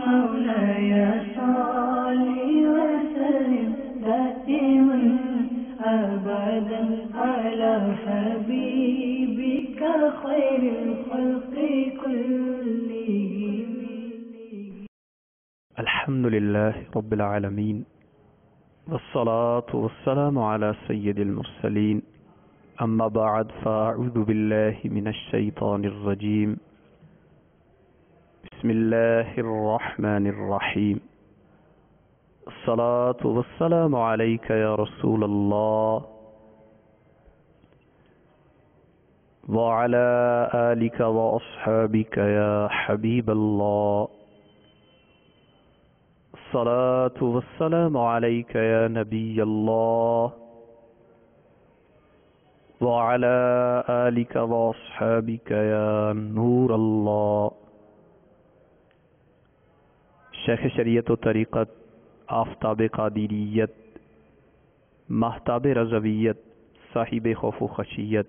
مولاي صل وسلم دائما أبدا على حبيبك خير الخلق كلهم. الحمد لله رب العالمين والصلاة والسلام على سيد المرسلين أما بعد فأعوذ بالله من الشيطان الرجيم بسم الله الرحمن الرحيم الصلاة والسلام عليك يا رسول الله وعلى آلك وأصحابك يا حبيب الله الصلاة والسلام عليك يا نبي الله وعلى آلك وأصحابك يا نور الله. شیخ شریعت و طریقت، آفتاب قادریت، مہتاب رضویت، صاحب خوف و خشیت،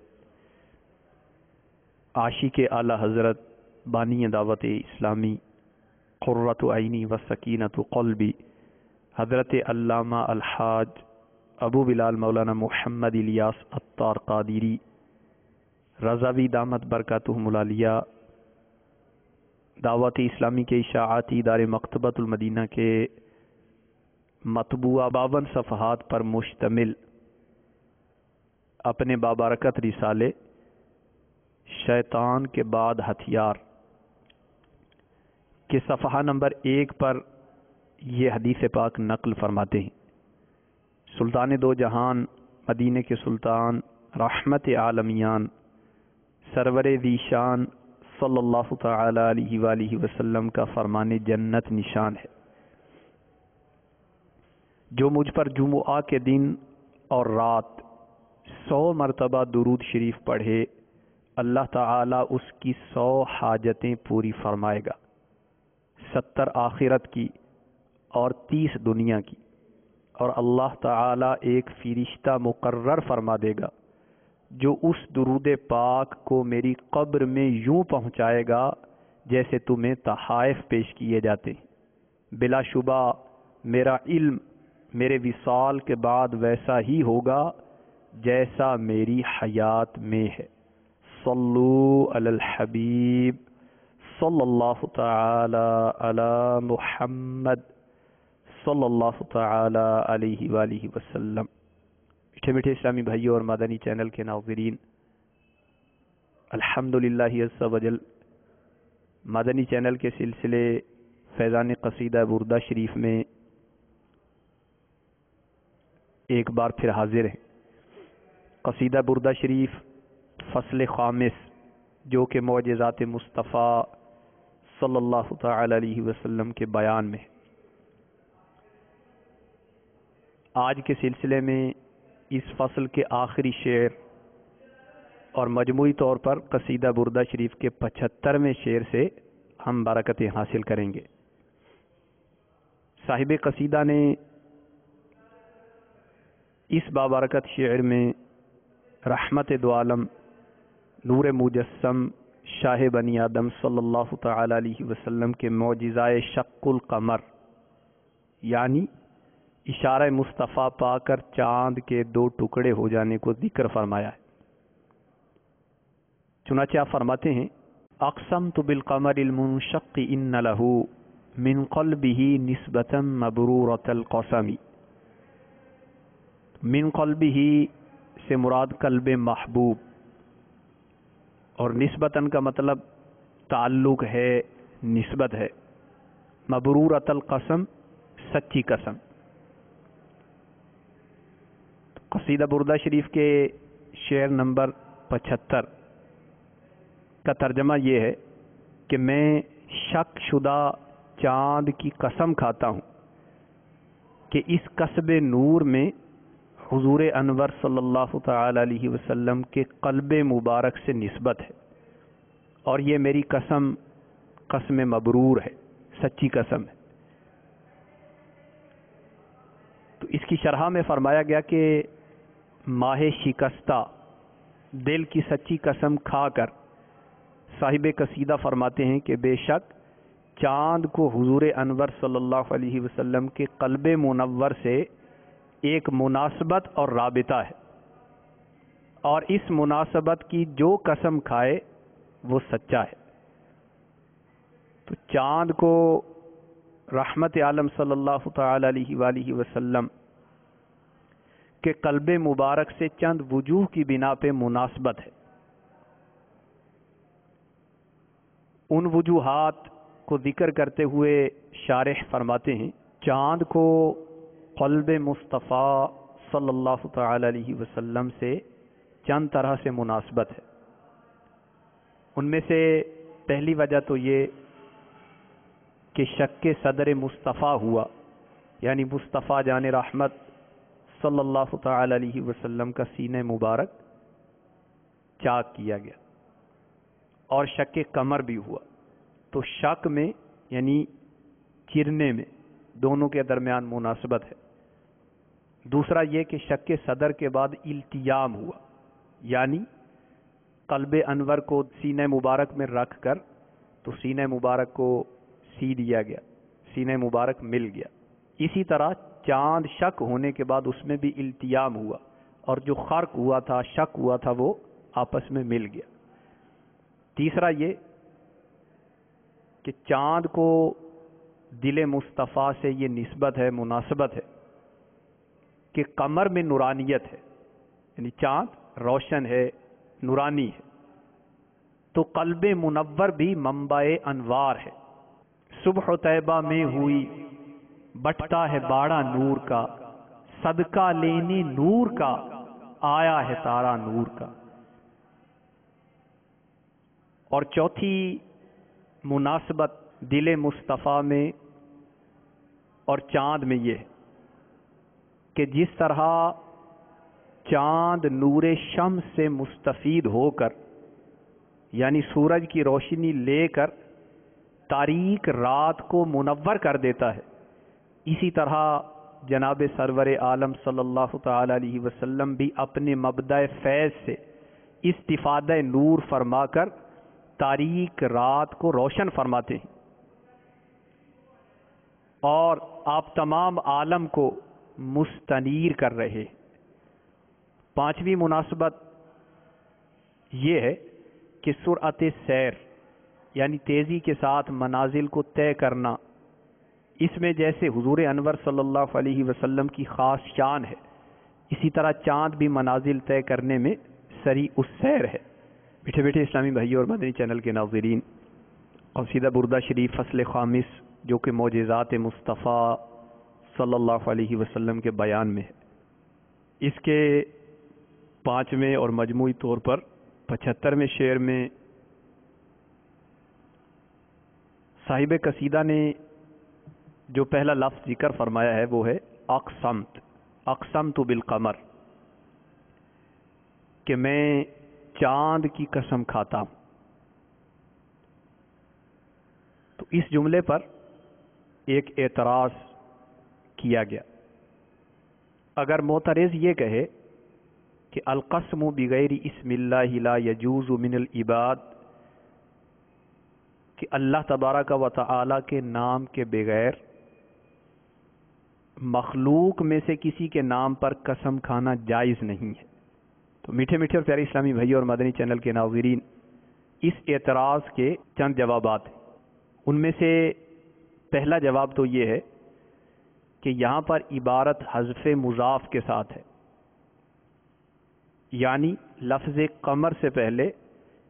عاشق اعلی حضرت، بانی دعوت اسلامی، قرۃ عینی و سکینۃ قلبی، حضرت علامہ الحاج ابو بلال مولانا محمد الیاس عطار قادری رضوی دامت برکاتہم العالیہ، دعوت اسلامی کے اشاعاتی ادارے مکتبۃ المدینہ کے مطبوعہ 52 صفحات پر مشتمل اپنے بابرکت رسالے شیطان کے بعد ہتھیار کے صفحہ نمبر 1 پر یہ حدیث پاک نقل فرماتے ہیں. سلطان دو جہان، مدینے کے سلطان، رحمت عالمیان، سرور ذیشان صلی اللہ تعالی علیہ وآلہ وسلم کا فرمان جنت نشان ہے. جو مجھ پر جمعہ کے دن اور رات 100 مرتبہ درود شریف پڑھے، اللہ تعالی اس کی 100 حاجتیں پوری فرمائے گا، 70 آخرت کی اور 30 دنیا کی. اور اللہ تعالی ایک فرشتہ مقرر فرما دے گا جو اس درود پاک کو میری قبر میں یوں پہنچائے گا جیسے تمہیں تحائف پیش کیے جاتے ہیں. بلا شبہ میرا علم میرے وصال کے بعد ویسا ہی ہوگا جیسا میری حیات میں ہے. صلو علی الحبیب صلی اللہ تعالی علی محمد صلی اللہ تعالی علیہ وآلہ وسلم. میٹھے میٹھے اسلامی بھائیوں اور مدنی چینل کے ناظرین، الحمدللہ عز وجل مدنی چینل کے سلسلے فیضان قصیدہ بردہ شریف میں ایک بار پھر حاضر ہیں. قصیدہ بردہ شریف فصل خامس، جو کہ معجزات مصطفیٰ صلی اللہ تعالی علیہ وسلم کے بیان میں. آج کے سلسلے میں اس فصل کے آخری شعر اور مجموعی طور پر قصیدہ بردہ شریف کے 75ویں شعر سے ہم برکتیں حاصل کریں گے. صاحب قصیدہ نے اس بابرکت شعر میں رحمت دو عالم، نور مجسم، شاہ بنی آدم صلی اللہ تعالی علیہ وسلم کے معجزۂ شق القمر یعنی اشارہ مصطفیٰ پا کر چاند کے 2 ٹکڑے ہو جانے کو ذکر فرمایا ہے. چنانچہ آپ فرماتے ہیں: اقسمت بالقمر المنشق ان له من قلبه نسبة مبرورة القسم. من قلبه سے مراد قلب محبوب، اور نسبتاً کا مطلب تعلق ہے، نسبت ہے. مبرورۃ القسم، سچی قسم. قصیدہ بردہ شریف کے شعر نمبر 75 کا ترجمہ یہ ہے کہ میں شک شدہ چاند کی قسم کھاتا ہوں کہ اس قصب نور میں حضور انور صلی اللہ تعالی علیہ وسلم کے قلب مبارک سے نسبت ہے، اور یہ میری قسم قسم مبرور ہے، سچی قسم ہے. تو اس کی شرح میں فرمایا گیا کہ ماہ شکستہ دل کی سچی قسم کھا کر صاحب قصیدہ فرماتے ہیں کہ بے شک چاند کو حضور انور صلی اللہ علیہ وسلم کے قلب منور سے ایک مناسبت اور رابطہ ہے، اور اس مناسبت کی جو قسم کھائے وہ سچا ہے۔ تو چاند کو رحمت عالم صلی اللہ تعالی علیہ وآلہ وسلم کے قلب مبارک سے چند وجوہ کی بنا پہ مناسبت ہے۔ ان وجوہات کو ذکر کرتے ہوئے شارح فرماتے ہیں، چاند کو قلب مصطفیٰ صلی اللہ تعالی علیہ وسلم سے چند طرح سے مناسبت ہے۔ ان میں سے پہلی وجہ تو یہ کہ شک صدر مصطفیٰ ہوا، یعنی مصطفیٰ جان رحمت صلی اللہ تعالی علیہ وسلم کا سینہ مبارک چاک کیا گیا، اور شک قمر بھی ہوا۔ تو شک میں یعنی چرنے میں دونوں کے درمیان مناسبت ہے۔ دوسرا یہ کہ شک صدر کے بعد التیام ہوا، یعنی قلب انور کو سینہ مبارک میں رکھ کر تو سینہ مبارک کو سی دیا گیا، سینہ مبارک مل گیا۔ اسی طرح چاند شک ہونے کے بعد اس میں بھی التیام ہوا، اور جو خرق ہوا تھا، شک ہوا تھا، وہ آپس میں مل گیا۔ تیسرا یہ کہ چاند کو دل مصطفیٰ سے یہ نسبت ہے، مناسبت ہے کہ قمر میں نورانیت ہے، یعنی چاند روشن ہے، نورانی ہے، تو قلب منور بھی منبع انوار ہے۔ صبح طیبہ میں ہوئی بٹتا ہے باڑا نور کا، صدقہ لینے نور کا آیا ہے تارا نور کا۔ اور چوتھی مناسبت دل مصطفیٰ میں اور چاند میں یہ ہے کہ جس طرح چاند نور شمس سے مستفید ہو کر، یعنی سورج کی روشنی لے کر تاریک رات کو منور کر دیتا ہے، اسی طرح جناب سرور عالم صلی اللہ تعالی علیہ وسلم بھی اپنے مبدأ فیض سے استفادہ نور فرما کر تاریک رات کو روشن فرماتے ہیں، اور آپ تمام عالم کو مستنیر کر رہے۔ پانچویں مناسبت یہ ہے کہ سرعت سیر، یعنی تیزی کے ساتھ منازل کو طے کرنا، اس میں جیسے حضور انور صلی اللہ علیہ وسلم کی خاص شان ہے، اسی طرح چاند بھی منازل طے کرنے میں سریع السیر ہے۔ بیٹھے بیٹھے اسلامی بھائی اور مدنی چینل کے ناظرین، قصیدہ بردہ شریف فصل خامس جو کہ معجزات مصطفیٰ صلی اللہ علیہ وسلم کے بیان میں ہے، اس کے 5ویں اور مجموعی طور پر 75ویں شعر میں صاحب قصیدہ نے جو پہلا لفظ ذکر فرمایا ہے وہ ہے اقسمت بالقمر، کہ میں چاند کی قسم کھاتا ہوں۔ تو اس جملے پر ایک اعتراض کیا گیا۔ اگر معترض یہ کہے کہ القسم بغیر اسم اللہ لا یجوز من العباد، کہ اللہ تبارک و تعالی کے نام کے بغیر مخلوق میں سے کسی کے نام پر قسم کھانا جائز نہیں ہے، تو میٹھے میٹھے اور پیارے اسلامی بھائی اور مدنی چینل کے ناظرین، اس اعتراض کے چند جوابات ہیں۔ ان میں سے پہلا جواب تو یہ ہے کہ یہاں پر عبارت حذف مضاف کے ساتھ ہے، یعنی لفظ قمر سے پہلے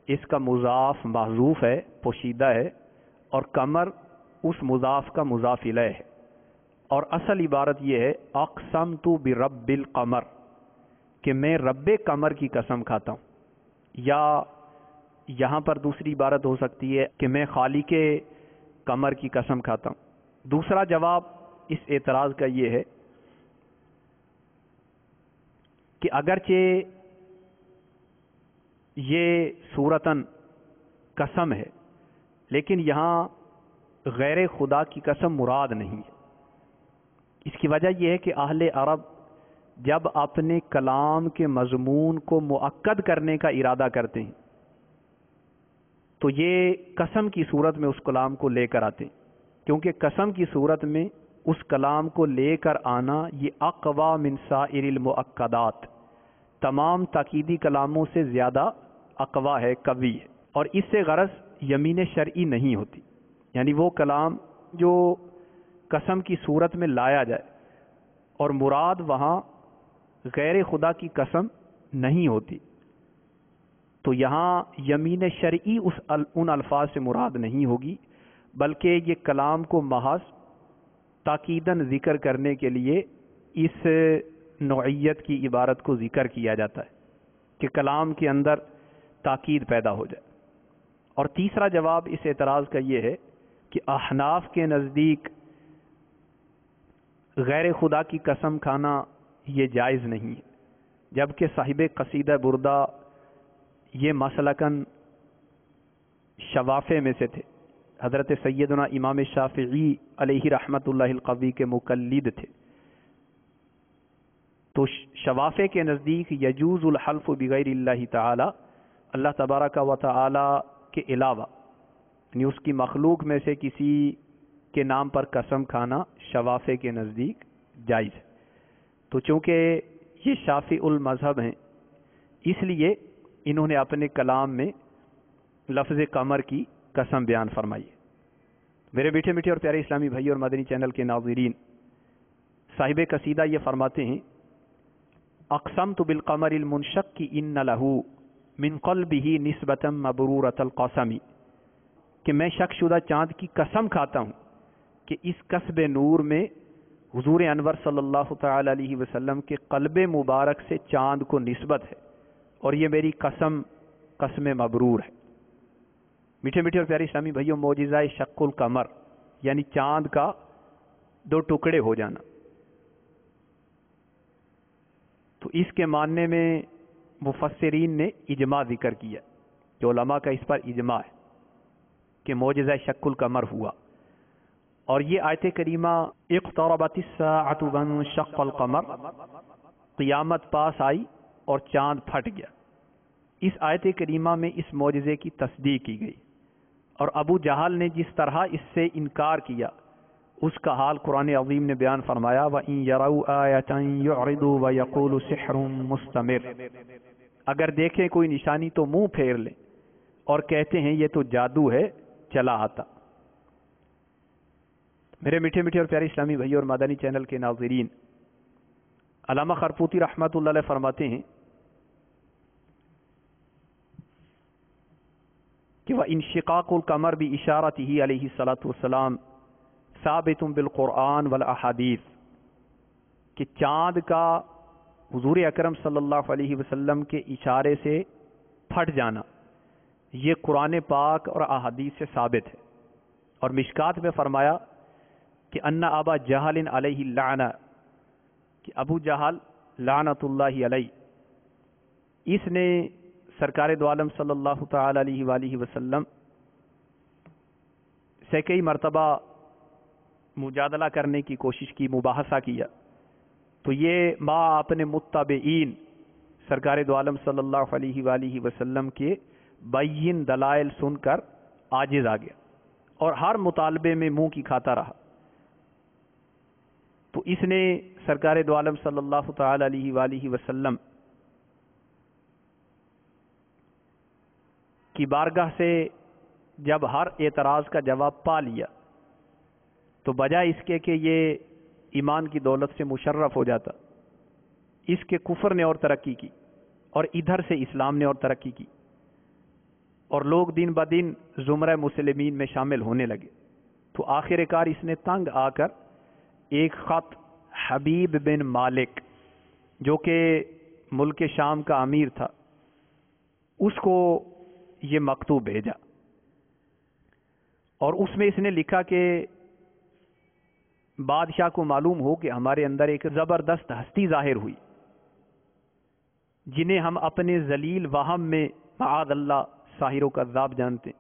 اس کا مضاف محذوف ہے، پوشیدہ ہے، اور قمر اس مضاف کا مضاف الیہ ہے، اور اصل عبارت یہ ہے اقسمت برب القمر، کہ میں رب قمر کی قسم کھاتا ہوں۔ یا یہاں پر دوسری عبارت ہو سکتی ہے کہ میں خالق قمر کی قسم کھاتا ہوں۔ دوسرا جواب اس اعتراض کا یہ ہے کہ اگرچہ یہ صورتاً قسم ہے، لیکن یہاں غیر خدا کی قسم مراد نہیں ہے۔ اس کی وجہ یہ ہے کہ اہل عرب جب اپنے کلام کے مضمون کو مؤکد کرنے کا ارادہ کرتے ہیں تو یہ قسم کی صورت میں اس کلام کو لے کر آتے ہیں۔ کیونکہ قسم کی صورت میں اس کلام کو لے کر آنا یہ اقوا من سائر المؤکدات، تمام تاکیدی کلاموں سے زیادہ اقوا ہے، قوی ہے، اور اس سے غرض یمین شرعی نہیں ہوتی، یعنی وہ کلام جو قسم کی صورت میں لایا جائے اور مراد وہاں غیر خدا کی قسم نہیں ہوتی، تو یہاں یمین شرعی ان الفاظ سے مراد نہیں ہوگی، بلکہ یہ کلام کو محض تاکیداً ذکر کرنے کے لیے اس نوعیت کی عبارت کو ذکر کیا جاتا ہے کہ کلام کے اندر تاکید پیدا ہو جائے۔ اور تیسرا جواب اس اعتراض کا یہ ہے کہ احناف کے نزدیک غیر خدا کی قسم کھانا یہ جائز نہیں ہے، جبکہ صاحب قصیدہ بردہ یہ مسلکاً شوافع میں سے تھے، حضرت سیدنا امام شافعی علیہ رحمت اللہ القوی کے مقلد تھے۔ تو شوافع کے نزدیک یجوز الحلف بغیر اللہ تعالی، اللہ تبارک و تعالی کے علاوہ یعنی اس کی مخلوق میں سے کسی کے نام پر قسم کھانا شوافع کے نزدیک جائز ہے۔ تو چونکہ یہ شافعی المذہب ہیں، اس لیے انہوں نے اپنے کلام میں لفظ قمر کی قسم بیان فرمائی ہے۔ میرے میٹھے میٹھے اور پیارے اسلامی بھائی اور مدنی چینل کے ناظرین، صاحب قصیدہ یہ فرماتے ہیں اقسمت بالقمر المنشق ان لہ من قلبہ نسبۃ مبرورۃ القسم، کہ میں شک شدہ چاند کی قسم کھاتا ہوں کہ اس کسب نور میں حضور انور صلی اللہ تعالی علیہ وسلم کے قلب مبارک سے چاند کو نسبت ہے، اور یہ میری قسم مبرور ہے۔ میٹھے میٹھے اور پیارے اسلامی بھائیوں، معجزہ شق القمر یعنی چاند کا دو ٹکڑے ہو جانا، تو اس کے ماننے میں مفسرین نے اجماع ذکر کیا، جو علماء کا اس پر اجماع ہے کہ معجزہ شق القمر ہوا۔ اور یہ آیت کریمہ اقتربت الساعۃ وانشق القمر، قیامت پاس آئی اور چاند پھٹ گیا، اس آیت کریمہ میں اس معجزے کی تصدیق کی گئی، اور ابو جہل نے جس طرح اس سے انکار کیا اس کا حال قرآن عظیم نے بیان فرمایا وَإِن يَرَوْا آيَةً يُعْرِضُوا وَيَقُولُوا سِحْرٌ مُسْتَمِرٌ، اگر دیکھیں کوئی نشانی تو منہ پھیر لیں اور کہتے ہیں یہ تو جادو ہے چلا آتا۔ میرے میٹھے میٹھے اور پیارے اسلامی بھائی اور مدنی چینل کے ناظرین، علامہ خرپوتی رحمۃ اللہ علیہ فرماتے ہیں کہ وَإِنشِقَاقُ الْقَمَرِ بِإِشَارَتِهِ علیہ الصلاۃ والسلام ثابت بالقرآن والاحادیث، کہ چاند کا حضور اکرم صلی اللہ علیہ وسلم کے اشارے سے پھٹ جانا یہ قرآن پاک اور احادیث سے ثابت ہے۔ اور مشکات میں فرمایا کہ ان ابا جہل علیہ اللعنہ، کہ ابو جہل لعنت اللہ علیہ، اس نے سرکار دو عالم صلی اللہ تعالی علیہ وآلہ وسلم سے کئی مرتبہ مجادلہ کرنے کی کوشش کی، مباحثہ کیا، تو یہ ماں اپنے متبعین سرکار دو عالم صلی اللہ علیہ وآلہ وسلم کے بین دلائل سن کر عاجز آ گیا اور ہر مطالبے میں منہ کی کھاتا رہا۔ تو اس نے سرکار دو عالم صلی اللہ تعالی علیہ وآلہ وسلم کی بارگاہ سے جب ہر اعتراض کا جواب پا لیا تو بجائے اس کے کہ یہ ایمان کی دولت سے مشرف ہو جاتا، اس کے کفر نے اور ترقی کی، اور ادھر سے اسلام نے اور ترقی کی، اور لوگ دن بدن زمرہ مسلمین میں شامل ہونے لگے۔ تو آخر کار اس نے تنگ آ کر ایک خط حبیب بن مالک جو کہ ملک شام کا امیر تھا اس کو یہ مکتوب بھیجا، اور اس میں اس نے لکھا کہ بادشاہ کو معلوم ہو کہ ہمارے اندر ایک زبردست ہستی ظاہر ہوئی جنہیں ہم اپنے ذلیل وہم میں معاذ اللہ ساحر و کذاب جانتے ہیں،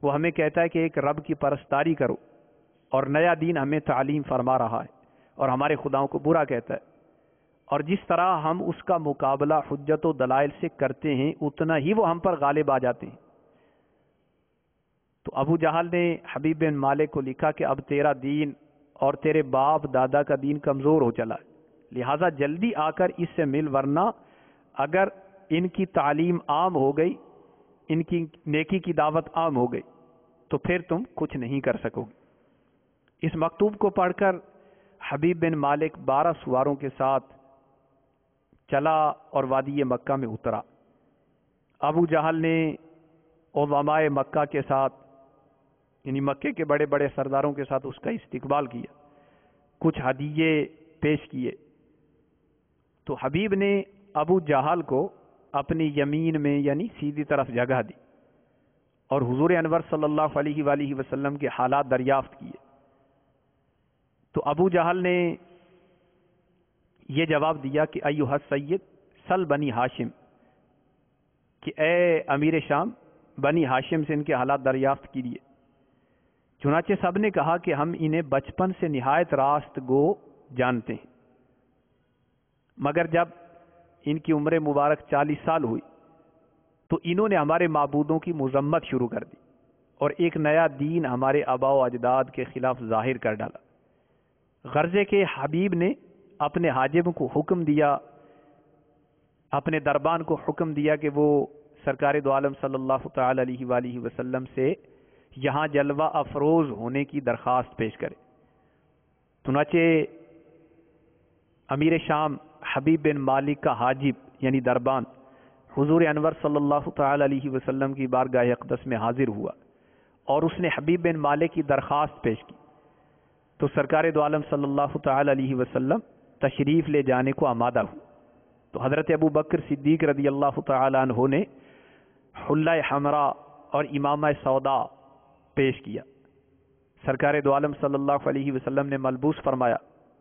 وہ ہمیں کہتا ہے کہ ایک رب کی پرستاری کرو، اور نیا دین ہمیں تعلیم فرما رہا ہے، اور ہمارے خداؤں کو برا کہتا ہے، اور جس طرح ہم اس کا مقابلہ حجت و دلائل سے کرتے ہیں اتنا ہی وہ ہم پر غالب آ جاتے ہیں۔ تو ابو جہل نے حبیب بن مالک کو لکھا کہ اب تیرا دین اور تیرے باپ دادا کا دین کمزور ہو چلا ہے، لہٰذا جلدی آ کر اس سے مل، ورنہ اگر ان کی تعلیم عام ہو گئی، ان کی نیکی کی دعوت عام ہو گئی تو پھر تم کچھ نہیں کر سکو گے۔ اس مکتوب کو پڑھ کر حبیب بن مالک 12 سواروں کے ساتھ چلا اور وادی مکہ میں اترا۔ ابو جہل نے علماء مکہ کے ساتھ، یعنی مکے کے بڑے بڑے سرداروں کے ساتھ اس کا استقبال کیا، کچھ ہدیے پیش کیے۔ تو حبیب نے ابو جہل کو اپنی یمین میں یعنی سیدھی طرف جگہ دی اور حضور انور صلی اللہ علیہ وآلہ وسلم کے حالات دریافت کیے۔ تو ابو جہل نے یہ جواب دیا کہ ایھا السید سل بنی ہاشم، کہ اے امیر شام، بنی ہاشم سے ان کے حالات دریافت کیجیے۔ چنانچہ سب نے کہا کہ ہم انہیں بچپن سے نہایت راست گو جانتے ہیں، مگر جب ان کی عمر مبارک 40 سال ہوئی تو انہوں نے ہمارے معبودوں کی مذمت شروع کر دی اور ایک نیا دین ہمارے آباء و اجداد کے خلاف ظاہر کر ڈالا۔ غرضے کے حبیب نے اپنے حاجب کو حکم دیا، اپنے دربان کو حکم دیا کہ وہ سرکار دو عالم صلی اللہ تعالی علیہ وآلہ وسلم سے یہاں جلوہ افروز ہونے کی درخواست پیش کرے۔ چنانچہ امیر شام حبیب بن مالک کا حاجب یعنی دربان حضور انور صلی اللہ تعالی علیہ وسلم کی بارگاہ اقدس میں حاضر ہوا اور اس نے حبیب بن مالک کی درخواست پیش کی۔ تو سرکار دو عالم صلی اللہ تعالی علیہ وسلم تشریف لے جانے کو آمادہ ہوئے۔ تو حضرت ابو بکر صدیق رضی اللہ تعالی عنہ نے حلہ حمراء اور امامہ سودا پیش کیا۔ سرکار دو عالم صلی اللہ علیہ وسلم نے ملبوس فرمایا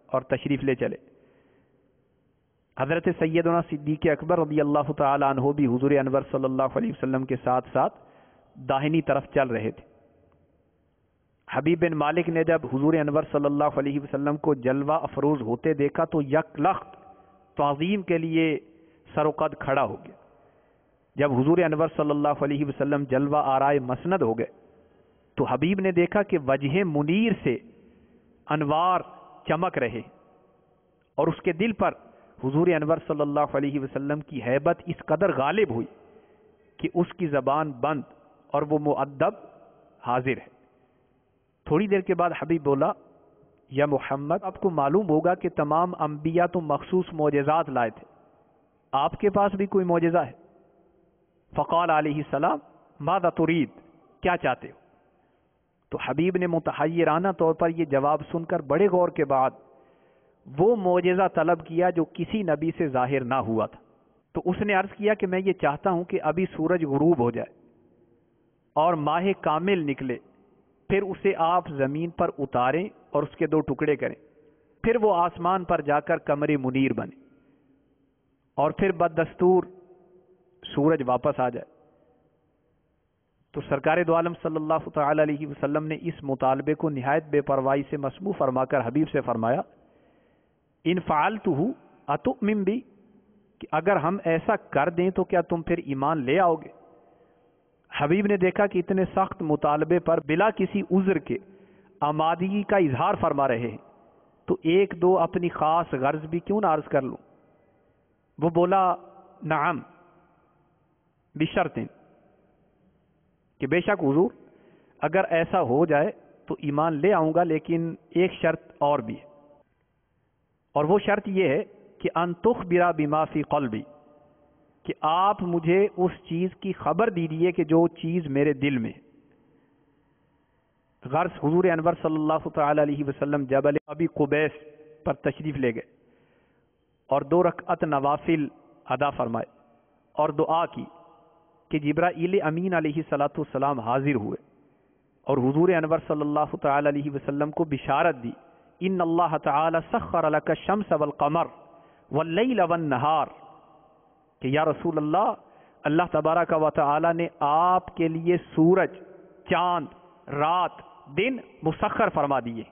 اور تشریف لے چلے۔ حضرت سیدنا صدیق اکبر رضی اللہ تعالی عنہ بھی حضور انور صلی اللہ علیہ وسلم کے ساتھ ساتھ داہنی طرف چل رہے تھے۔ حبیب بن مالک نے جب حضور انور صلی اللہ علیہ وسلم کو جلوہ افروز ہوتے دیکھا تو یک لخت تعظیم کے لیے سر و قد کھڑا ہو گیا۔ جب حضور انور صلی اللہ علیہ وسلم جلوہ آرائے مسند ہو گئے تو حبیب نے دیکھا کہ وجہ منیر سے انوار چمک رہے اور اس کے دل پر حضور انور صلی اللہ علیہ وسلم کی ہیبت اس قدر غالب ہوئی کہ اس کی زبان بند اور وہ مؤدب حاضر ہے۔ تھوڑی دیر کے بعد حبیب بولا، یا محمد، آپ کو معلوم ہوگا کہ تمام انبیاء تو مخصوص معجزات لائے تھے، آپ کے پاس بھی کوئی معجزہ ہے؟ فقال علیہ السلام ماذا ترید، کیا چاہتے ہو؟ تو حبیب نے متحیرانہ طور پر یہ جواب سن کر بڑے غور کے بعد وہ معجزہ طلب کیا جو کسی نبی سے ظاہر نہ ہوا تھا۔ تو اس نے عرض کیا کہ میں یہ چاہتا ہوں کہ ابھی سورج غروب ہو جائے اور ماہ کامل نکلے، پھر اسے آپ زمین پر اتاریں اور اس کے 2 ٹکڑے کریں، پھر وہ آسمان پر جا کر قمر منیر بنے اور پھر بددستور سورج واپس آ جائے۔ تو سرکار دو عالم صلی اللہ تعالی علیہ وسلم نے اس مطالبے کو نہایت بے پرواہی سے مسموع فرما کر حبیب سے فرمایا، ان فعلتہ اتؤمن بی، کہ اگر ہم ایسا کر دیں تو کیا تم پھر ایمان لے آؤ گے؟ حبیب نے دیکھا کہ اتنے سخت مطالبے پر بلا کسی عذر کے آمادگی کا اظہار فرما رہے ہیں، تو 1-2 اپنی خاص غرض بھی کیوں نہ عرض کر لوں۔ وہ بولا، نعم بشرط، کہ بے شک حضور اگر ایسا ہو جائے تو ایمان لے آؤں گا، لیکن ایک شرط اور بھی ہے، اور وہ شرط یہ ہے کہ ان تخبر بما فی قلبی، کہ آپ مجھے اس چیز کی خبر دیجیے کہ جو چیز میرے دل میں ہے۔ غرض حضور انور صلی اللہ تعالی علیہ وسلم جبل ابی قبیس پر تشریف لے گئے اور 2 رکعت نوافل ادا فرمائے اور دعا کی کہ جبرائیل امین علیہ الصلاۃ والسلام حاضر ہوئے اور حضور انور صلی اللہ تعالی علیہ وسلم کو بشارت دی، ان اللہ تعالی سخر لک الشمس والقمر واللیل والنہار، کہ یا رسول اللہ، اللہ تبارک و تعالی نے آپ کے لیے سورج، چاند، رات، دن مسخر فرما دیے۔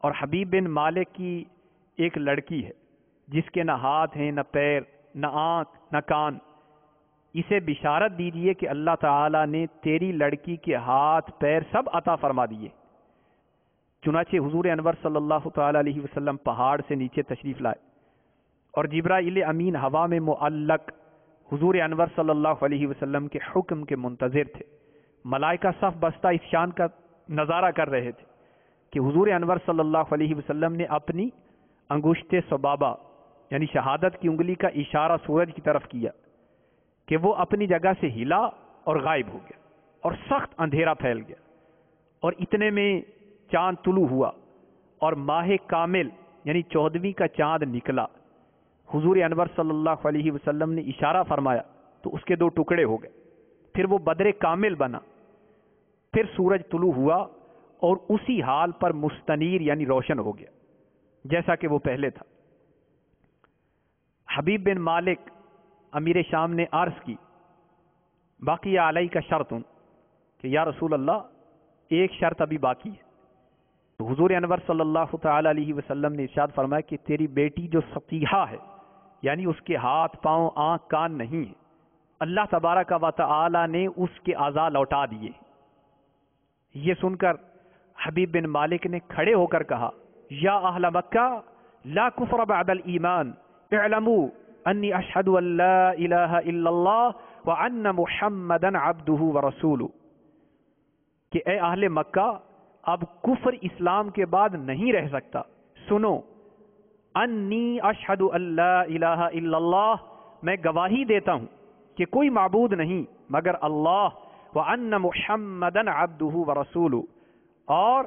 اور حبیب بن مالک کی ایک لڑکی ہے جس کے نہ ہاتھ ہیں، نہ پیر، نہ آنکھ، نہ کان، اسے بشارت دیجئے کہ اللہ تعالیٰ نے تیری لڑکی کے ہاتھ پیر سب عطا فرما دیے۔ چنانچہ حضور انور صلی اللہ تعالیٰ علیہ وسلم پہاڑ سے نیچے تشریف لائے اور جبرائیل امین ہوا میں معلق حضور انور صلی اللہ علیہ وسلم کے حکم کے منتظر تھے۔ ملائکہ صف بستہ اس شان کا نظارہ کر رہے تھے کہ حضور انور صلی اللہ علیہ وسلم نے اپنی انگشت سبابہ یعنی شہادت کی انگلی کا اشارہ سورج کی طرف کیا کہ وہ اپنی جگہ سے ہلا اور غائب ہو گیا اور سخت اندھیرا پھیل گیا، اور اتنے میں چاند طلوع ہوا اور ماہ کامل یعنی 14ویں کا چاند نکلا۔ حضور انور صلی اللہ علیہ وسلم نے اشارہ فرمایا تو اس کے 2 ٹکڑے ہو گئے، پھر وہ بدر کامل بنا، پھر سورج طلوع ہوا اور اسی حال پر مستنیر یعنی روشن ہو گیا جیسا کہ وہ پہلے تھا۔ حبیب بن مالک امیر شام نے عرض کی باقی علیہ کا شرط کہ یا رسول اللہ ایک شرط ابھی باقی ہے۔ تو حضور انور صلی اللہ تعالی علیہ وسلم نے ارشاد فرمایا کہ تیری بیٹی جو سطیحہ ہے یعنی اس کے ہاتھ پاؤں آنکھ کان نہیں ہے، اللہ تبارک و تعالی نے اس کے اعضاء لوٹا دیے۔ یہ سن کر حبیب بن مالک نے کھڑے ہو کر کہا یا اہل مکہ لا کفر بعد الایمان اعلموا انی اشہد ان لا الہ الا اللہ وان محمدا عبدہ ورسولہ، کہ اے اہل مکہ اب کفر اسلام کے بعد نہیں رہ سکتا، سنو انی اشہد ان لا الہ الا اللہ، میں گواہی دیتا ہوں کہ کوئی معبود نہیں مگر اللہ، وان محمدا عبدہ ورسولہ، اور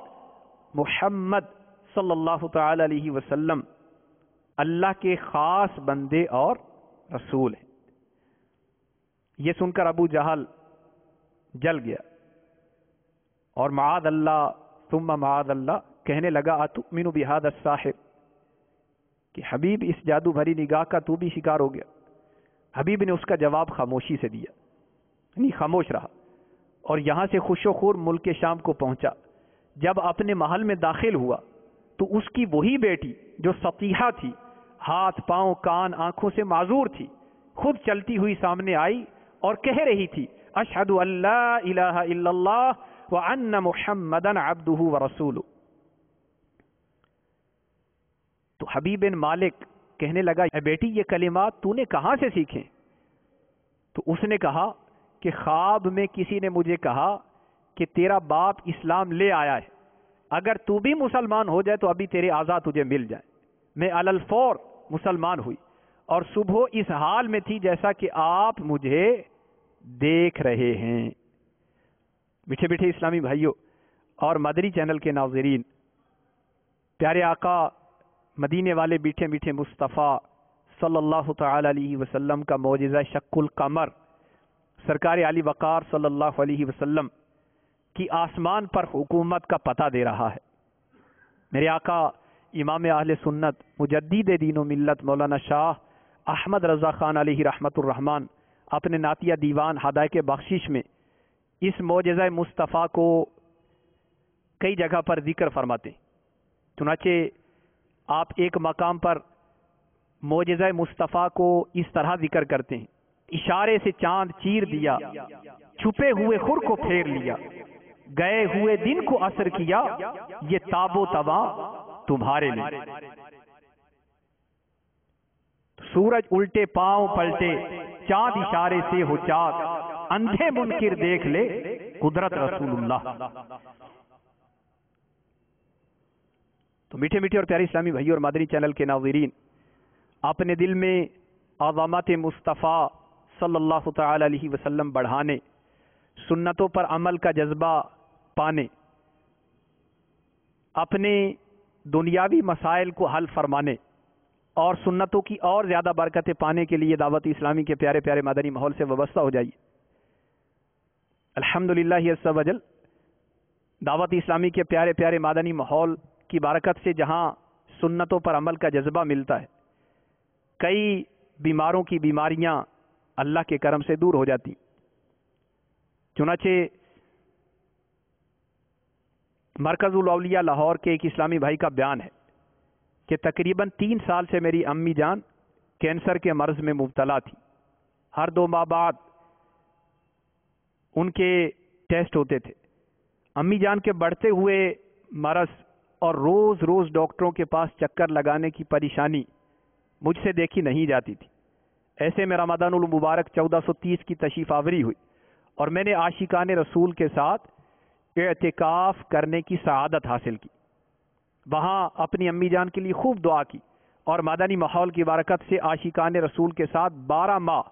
محمد صلی اللہ تعالی علیہ وسلم اللہ کے خاص بندے اور رسول ہیں۔ یہ سن کر ابو جہل جل گیا اور معاذ اللہ ثم معاذ اللہ کہنے لگا اتؤمن بہذا الساحر، کہ حبیب اس جادو بھری نگاہ کا تو بھی شکار ہو گیا۔ حبیب نے اس کا جواب خاموشی سے دیا، یعنی خاموش رہا، اور یہاں سے خوش و خور ملک شام کو پہنچا۔ جب اپنے محل میں داخل ہوا تو اس کی وہی بیٹی جو سطیحہ تھی، ہاتھ پاؤں کان آنکھوں سے معذور تھی، خود چلتی ہوئی سامنے آئی اور کہہ رہی تھی اشہد ان لا الہ الا اللہ وان محمدا عبدہ ورسولہ۔ تو حبیب بن مالک کہنے لگا اے بیٹی یہ کلمات تو نے کہاں سے سیکھیں؟ تو اس نے کہا کہ خواب میں کسی نے مجھے کہا کہ تیرا باپ اسلام لے آیا ہے، اگر تو بھی مسلمان ہو جائے تو ابھی تیرے اعضاء تجھے مل جائیں۔ میں علی الفور مسلمان ہوئی اور صبح اس حال میں تھی جیسا کہ آپ مجھے دیکھ رہے ہیں۔ میٹھے میٹھے اسلامی بھائیوں اور مدری چینل کے ناظرین، پیارے آقا مدینے والے میٹھے میٹھے مصطفیٰ صلی اللہ تعالی علیہ وسلم کا معجزہ شق القمر سرکار علی وقار صلی اللہ علیہ وسلم کی آسمان پر حکومت کا پتہ دے رہا ہے۔ میرے آقا امام اہل سنت مجدد دین و ملت مولانا شاہ احمد رضا خان علیہ رحمت الرحمن اپنے نعتیہ دیوان ہدایت بخشش میں اس معجزہ مصطفیٰ کو کئی جگہ پر ذکر فرماتے ہیں۔ چنانچہ آپ ایک مقام پر معجزہ مصطفیٰ کو اس طرح ذکر کرتے ہیں اشارے سے چاند چیر دیا، چھپے ہوئے خور کو پھیر لیا، گئے ہوئے دن کو اثر کیا، یہ تاب و تواں تمہارے لیے۔ سورج الٹے پاؤں پلٹے، چاند اشارے سے ہو چاک، اندھے منکر دیکھ لے قدرت رسول اللہ۔ تو میٹھے میٹھے اور پیارے اسلامی بھائی اور مدنی چینل کے ناظرین، اپنے دل میں عظمت مصطفیٰ صلی اللہ تعالی علیہ وسلم بڑھانے، سنتوں پر عمل کا جذبہ پانے، اپنے دنیاوی مسائل کو حل فرمانے اور سنتوں کی اور زیادہ برکتیں پانے کے لیے دعوت اسلامی کے پیارے پیارے مدنی ماحول سے وابستہ ہو جائیے۔ الحمدللہ عز و جل دعوت اسلامی کے پیارے پیارے مدنی ماحول کی برکت سے جہاں سنتوں پر عمل کا جذبہ ملتا ہے، کئی بیماروں کی بیماریاں اللہ کے کرم سے دور ہو جاتی۔ چنانچہ مرکز الاولیاء لاہور کے ایک اسلامی بھائی کا بیان ہے کہ تقریباً 3 سال سے میری امی جان کینسر کے مرض میں مبتلا تھی۔ ہر 2 ماہ بعد ان کے ٹیسٹ ہوتے تھے. امی جان کے بڑھتے ہوئے مرض اور روز روز ڈاکٹروں کے پاس چکر لگانے کی پریشانی مجھ سے دیکھی نہیں جاتی تھی. ایسے میں رمضان المبارک 1430 کی تشریف آوری ہوئی اور میں نے عاشقان رسول کے ساتھ اعتکاف کرنے کی سعادت حاصل کی. وہاں اپنی امی جان کے لیے خوب دعا کی اور مدنی ماحول کی برکت سے عاشقان رسول کے ساتھ 12 ماہ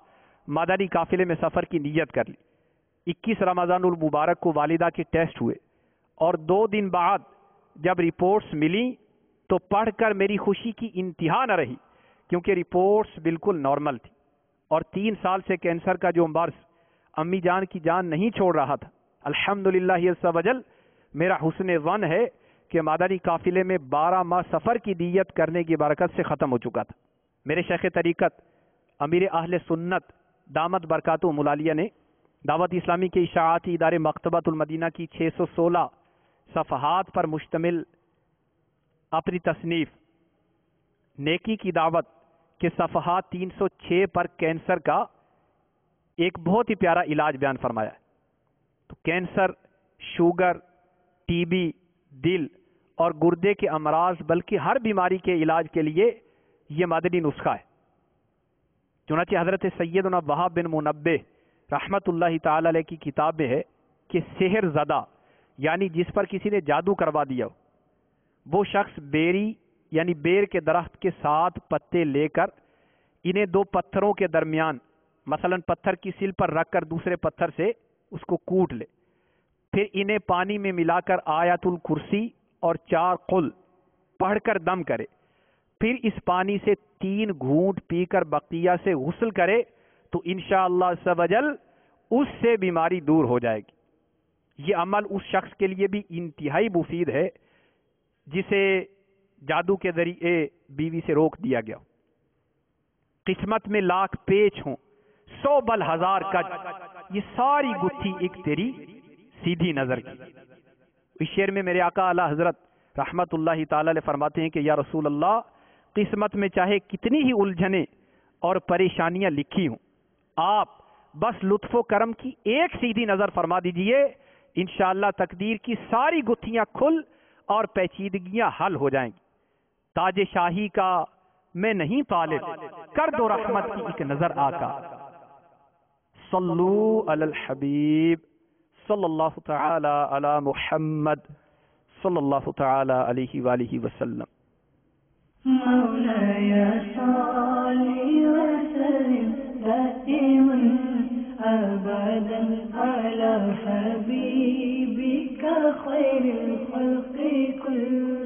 مدنی قافلے میں سفر کی نیت کر لی. 21 رمضان المبارک کو والدہ کے ٹیسٹ ہوئے اور 2 دن بعد جب رپورٹس ملی تو پڑھ کر میری خوشی کی انتہا نہ رہی، کیونکہ رپورٹس بالکل نارمل تھی اور 3 سال سے کینسر کا جو مرض امی جان کی جان نہیں چھوڑ رہا تھا، الحمدللہ عز وجل میرا حسن ظن ہے کہ مدنی قافلے میں 12 ماہ سفر کی نیت کرنے کی برکت سے ختم ہو چکا تھا. میرے شیخ طریقت امیر اہل سنت دامت برکاتہ ملالیہ نے دعوت اسلامی کے اشاعتی ادارے مکتبۃ المدینہ کی 616 صفحات پر مشتمل اپنی تصنیف نیکی کی دعوت کے صفحات 306 پر کینسر کا ایک بہت ہی پیارا علاج بیان فرمایا ہے. تو کینسر، شوگر، ٹی بی، دل اور گردے کے امراض بلکہ ہر بیماری کے علاج کے لیے یہ مدنی نسخہ ہے. چنانچہ حضرت سیدنا وہاب بن منبہ رحمت اللہ تعالی علیہ کی کتاب میں ہے کہ سحر زدہ یعنی جس پر کسی نے جادو کروا دیا ہو، وہ شخص بیری یعنی بیر کے درخت کے 7 پتے لے کر انہیں 2 پتھروں کے درمیان مثلا پتھر کی سل پر رکھ کر دوسرے پتھر سے اس کو کوٹ لے، پھر انہیں پانی میں ملا کر آیت الکرسی اور 4 قل پڑھ کر دم کرے، پھر اس پانی سے 3 گھونٹ پی کر بقیہ سے غسل کرے تو انشاءاللہ عز و جل اس سے بیماری دور ہو جائے گی. یہ عمل اس شخص کے لیے بھی انتہائی مفید ہے جسے جادو کے ذریعے بیوی سے روک دیا گیا. قسمت میں لاکھ پیچ ہوں 100 بل 1000 کج، یہ ساری گتھی ایک تیری سیدھی نظر کی. اس شعر میں میرے آقا اعلی حضرت رحمت اللہ تعالی علیہ فرماتے ہیں کہ یا رسول اللہ، قسمت میں چاہے کتنی ہی الجھنیں اور پریشانیاں لکھی ہوں، آپ بس لطف و کرم کی ایک سیدھی نظر فرما دیجئے، انشاءاللہ تقدیر کی ساری گتھیاں کھل اور پیچیدگیاں حل ہو جائیں گی. تاج شاہی کا میں نہیں طالب، کر دو رحمت کی ایک نظر آقا. صلو علی الحبیب صلی اللہ تعالی علی محمد صلی اللہ تعالی علیہ وآلہ وسلم. مولاي صل وسلم دائما أبدا على حبيبك خير الخلق كلهم.